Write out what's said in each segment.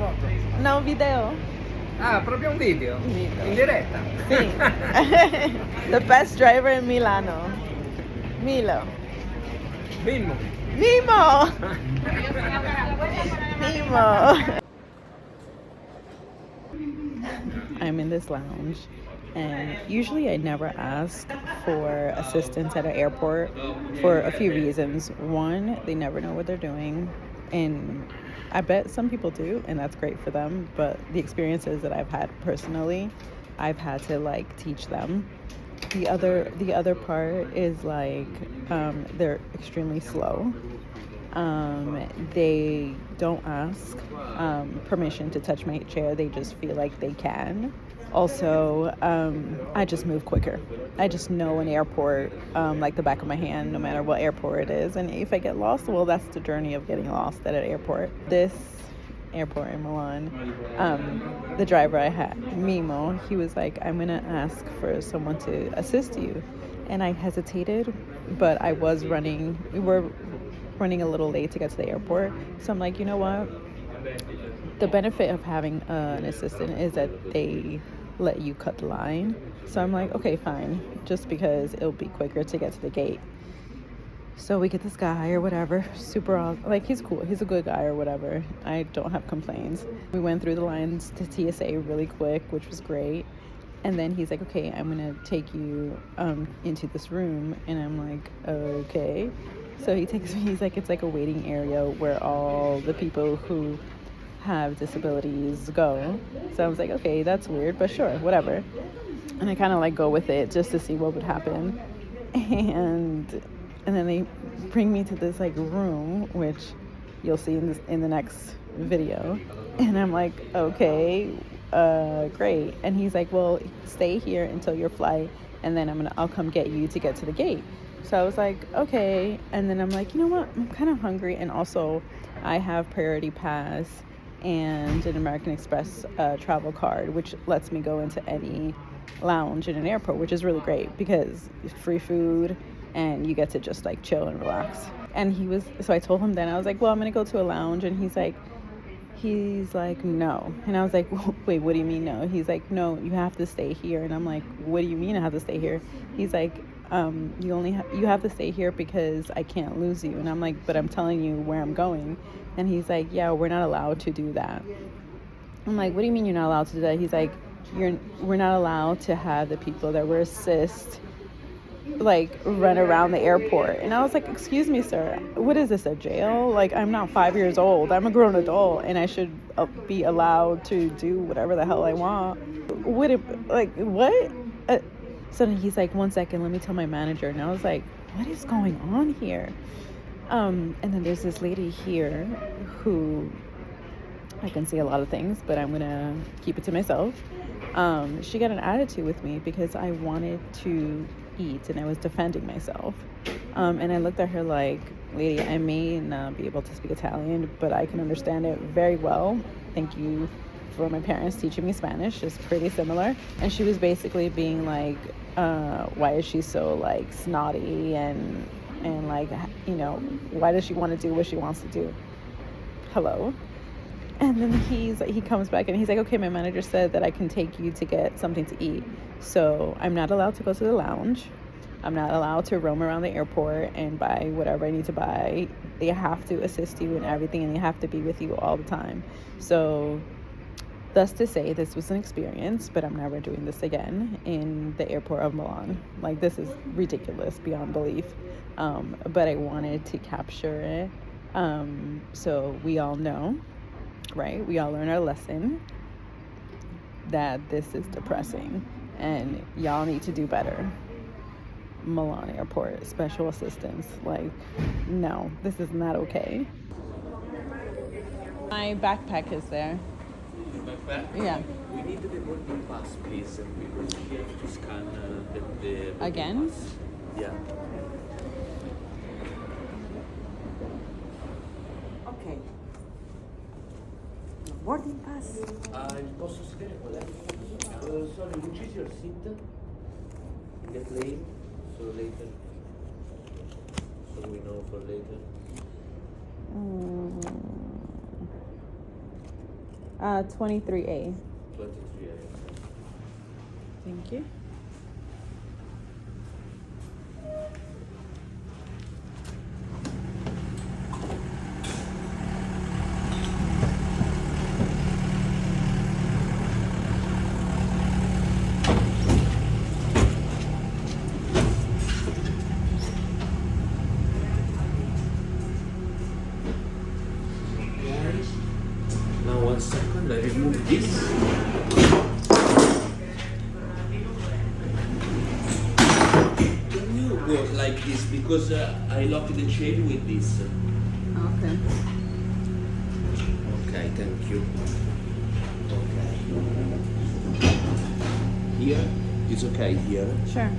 foto? No, video. Ah, proprio un video? In diretta? Sì. The best driver in Milano. Milo. Mimo. Mimo! Mimo! I'm in this lounge, and usually I never ask for assistance at an airport for a few reasons. One, they never know what they're doing, and I bet some people do, and that's great for them, but the experiences that I've had personally, I've had to like teach them. The other part is like they're extremely slow. They don't ask permission to touch my chair. They just feel like they can. Also, I just move quicker. I just know an airport like the back of my hand, no matter what airport it is. And if I get lost, well, that's the journey of getting lost at an airport. This airport in Milan, the driver I had, Mimo, he was like, I'm gonna ask for someone to assist you. And I hesitated, but we were running a little late to get to the airport. So I'm like, you know what? The benefit of having an assistant is that they let you cut the line. So I'm like, okay, fine, just because it'll be quicker to get to the gate. So we get this guy or whatever, super awesome. Like, he's cool. He's a good guy or whatever. I don't have complaints. We went through the lines to TSA really quick, which was great. And then he's like, okay, I'm going to take you into this room. And I'm like, okay. So he takes me, he's like, it's like a waiting area where all the people who have disabilities go. So I was like, okay, that's weird, but sure, whatever. And I kind of like go with it just to see what would happen. And then they bring me to this like room, which you'll see in the next video. And I'm like, okay, great. And he's like, well, stay here until your flight, and then I'll come get you to get to the gate. So I was like, okay. And then I'm like, you know what? I'm kind of hungry, and also I have Priority Pass and an American Express travel card, which lets me go into any lounge in an airport, which is really great because it's free food and you get to just like chill and relax. And so I told him then, I was like, well, I'm gonna go to a lounge. And he's like no. And I was like, wait, what do you mean no? He's like, no, you have to stay here. And I'm like, what do you mean I have to stay here? He's like, you have to stay here because I can't lose you. And I'm like, but I'm telling you where I'm going. And he's like, yeah, we're not allowed to do that. I'm like, what do you mean you're not allowed to do that? He's like, we're not allowed to have the people that were assist like run around the airport. And I was like, excuse me, sir, what is this, a jail? Like, I'm not 5 years old. I'm a grown adult, and I should be allowed to do whatever the hell I want. What? So then he's like, 1 second, let me tell my manager. And I was like, what is going on here? And then there's this lady here who I can see a lot of things, but I'm gonna keep it to myself. She got an attitude with me because I wanted to eat and I was defending myself. And I looked at her like, lady, I may not be able to speak Italian, but I can understand it very well. Thank you for my parents teaching me Spanish. It's pretty similar. And she was basically being like, why is she so like snotty and like, you know, why does she want to do what she wants to do? Hello. And then he comes back and he's like, okay, my manager said that I can take you to get something to eat. So I'm not allowed to go to the lounge. I'm not allowed to roam around the airport and buy whatever I need to buy. They have to assist you in everything, and they have to be with you all the time. So thus to say, this was an experience, but I'm never doing this again in the airport of Milan. Like, this is ridiculous beyond belief. But I wanted to capture it. So we all know, right? We all learn our lesson that this is depressing and y'all need to do better. Milan airport, special assistance. Like, no, this is not okay. My backpack is there. Backpack? Yeah. We need the boarding pass, please, because we have to scan the Again? pass. Yeah. Ok. Boarding pass. Posso sedere qual è? Sorry, which is your seat? The plane, so later. So we know for later. 23A. 23A. Thank you. Now 1 second, I remove this. Can you go like this because I lock the chain with this. Okay. Okay, thank you. Okay. Here, it's okay here. Sure.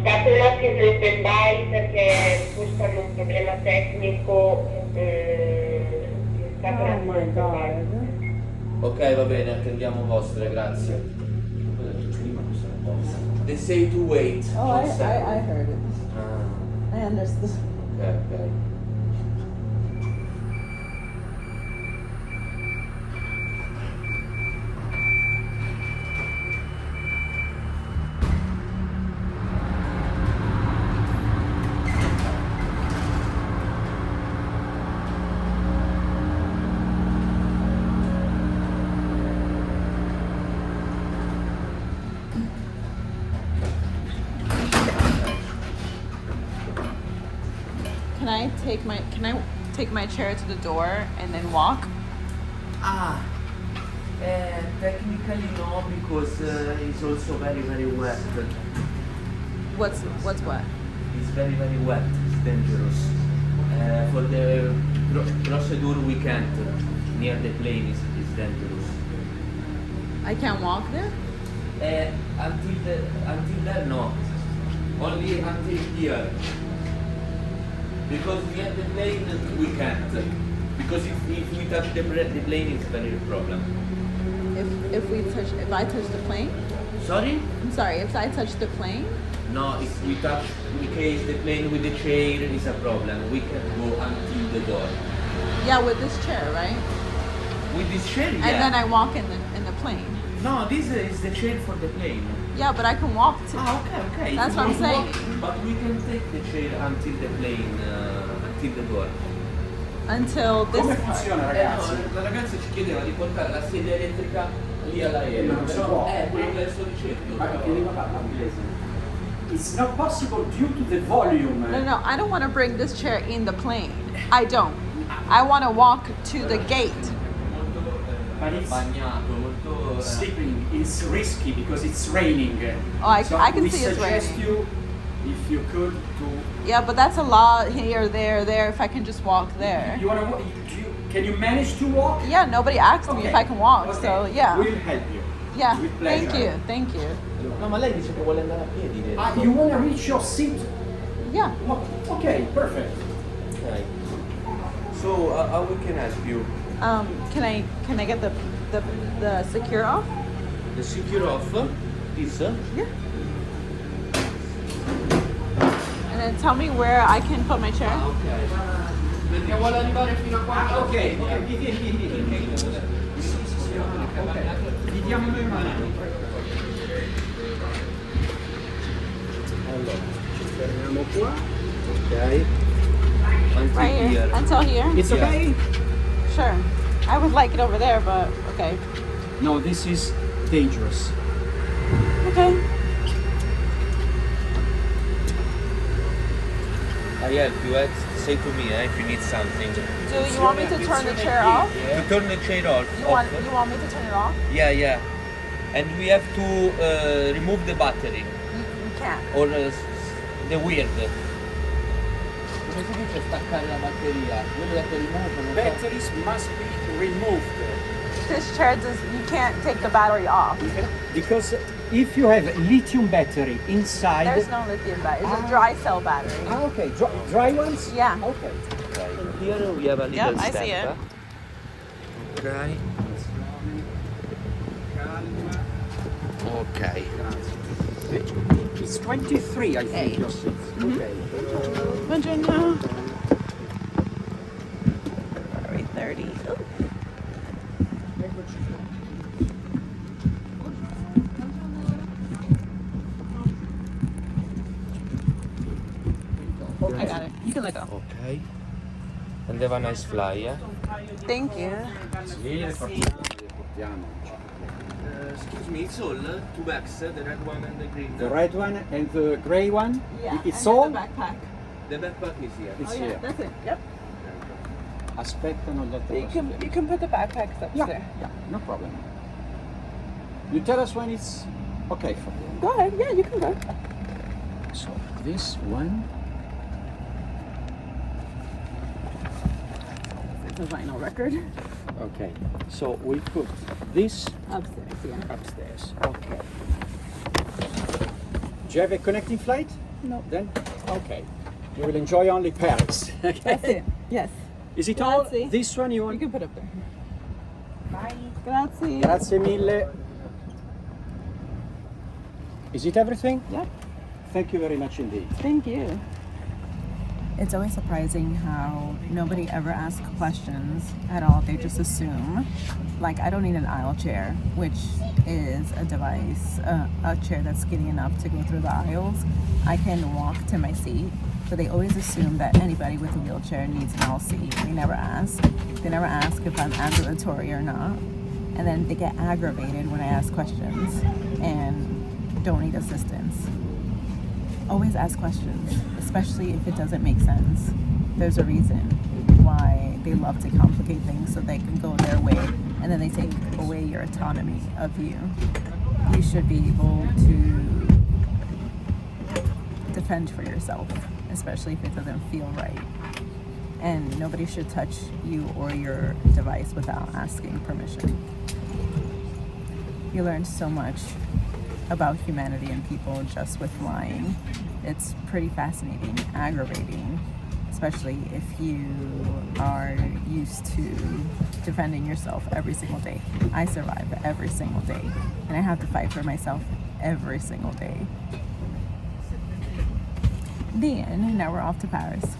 Dato un attimo in stand-by perché questo è un problema tecnico. Oh my god. Ok, va bene, attendiamo vostre, grazie. They say to wait. Oh, I heard it. Ah, I understood. ok, ok. Can I take my chair to the door and then walk? Ah, technically no, because it's also very, very wet. What's what? It's very, very wet. It's dangerous. For the procedure, we can't. Near the plane is dangerous. I can't walk there? Until there, no. Only until here. Because near the plane, we can't. Because if we touch the plane, it's very problem. If I touch the plane? Sorry? I'm sorry, if I touch the plane? No, if we touch, in case the plane with the chair is a problem, we can go until the door. Yeah, with this chair, right? With this chair, yeah. And then I walk in the plane. No, this is the chair for the plane. Yeah, but I can walk to. Ah, okay. That's If what you I'm want to saying. walk, but we can take the chair until the plane, until the door. Until this. Come funziona, ragazzi? No, la ragazza ci chiedeva di portare la sedia elettrica lì all'aereo. Non si può. Quello che sto dicendo. Ma che lingua parla? Inglese? It's not possible due to the volume. No, I don't want to bring this chair in the plane. I don't. I want to walk to the gate. But it's Bagnato, molto... sleeping is risky because it's raining. Oh, I So can we see it's suggest raining. you, if you could, to... Yeah, but that's a lot here, there. If I can just walk there. You wanna, can you manage to walk? Yeah, nobody asked me Okay. if I can walk, Okay. so yeah. We'll help you. Yeah, With pleasure. thank you. No, ma lei dice che vuole andare a piedi. Ah, you want to reach your seat? Yeah. Okay, perfect. Okay. So, how we can help you? Can I get the secure off? The secure off is... Yeah. And then tell me where I can put my chair. ok. Perché vuole arrivare fino a qua. Ok, vieni. Ok, gli diamo noi una mano. Allora, ci fermiamo qua. Ok. Until Right here. here. Until here? It's okay? Sure. I would like it over there, but okay. No, this is dangerous. Okay. I help you, say to me if you need something. Do you want me to turn the chair off? To turn the chair off. You want me to turn it off? Yeah. And we have to remove the battery You can't. or the weird. Come si dice staccare la batteria? Quello da remove. Batteries must be removed. This chair you can't take the battery off. Because if you have lithium battery inside... There's no lithium battery. It's a dry cell battery. Ah, okay. Dry ones? Yeah. Okay. Here we have a little Yep, I step. see it. Okay. It's 23, I think. Your seat. Okay. Buongiorno. Right there. dirty. Ooh. I got it. You can let go. Ok. And have a nice fly, eh? Thank you. Sì, le portiamo. Excuse me, it's all two bags, the red one and the green. The red one and the grey one? It's and all? the backpack. The backpack is here. It's Oh yeah, here. that's it. Yep. Aspettano il You can put the backpacks up there. Yeah, no problem. You tell us when it's okay for you. Go ahead. Yeah, you can go. So this one, It's a vinyl record. okay. So we put this Upstairs, yeah. upstairs. Okay. Do you have a connecting flight? No. Then, okay. You will enjoy only Paris. Okay. That's it. Yes. Is it all? Grazie. This one you You want? can put up there. Bye. Grazie. Grazie mille. Is it everything? Yep. Thank you very much indeed. Thank you. It's always surprising how nobody ever asks questions at all. They just assume. Like, I don't need an aisle chair, which is a device, a chair that's skinny enough to go through the aisles. I can walk to my seat, but they always assume that anybody with a wheelchair needs an aisle seat. They never ask. They never ask if I'm ambulatory or not. And then they get aggravated when I ask questions and don't need assistance. Always ask questions, especially if it doesn't make sense. There's a reason why they love to complicate things so they can go their way, and then they take away your autonomy of you. You should be able to defend for yourself, especially if it doesn't feel right. And nobody should touch you or your device without asking permission. You learn so much about humanity and people just with lying. It's pretty fascinating, aggravating, especially if you are used to defending yourself every single day. I survive every single day, and I have to fight for myself every single day. Then, now we're off to Paris.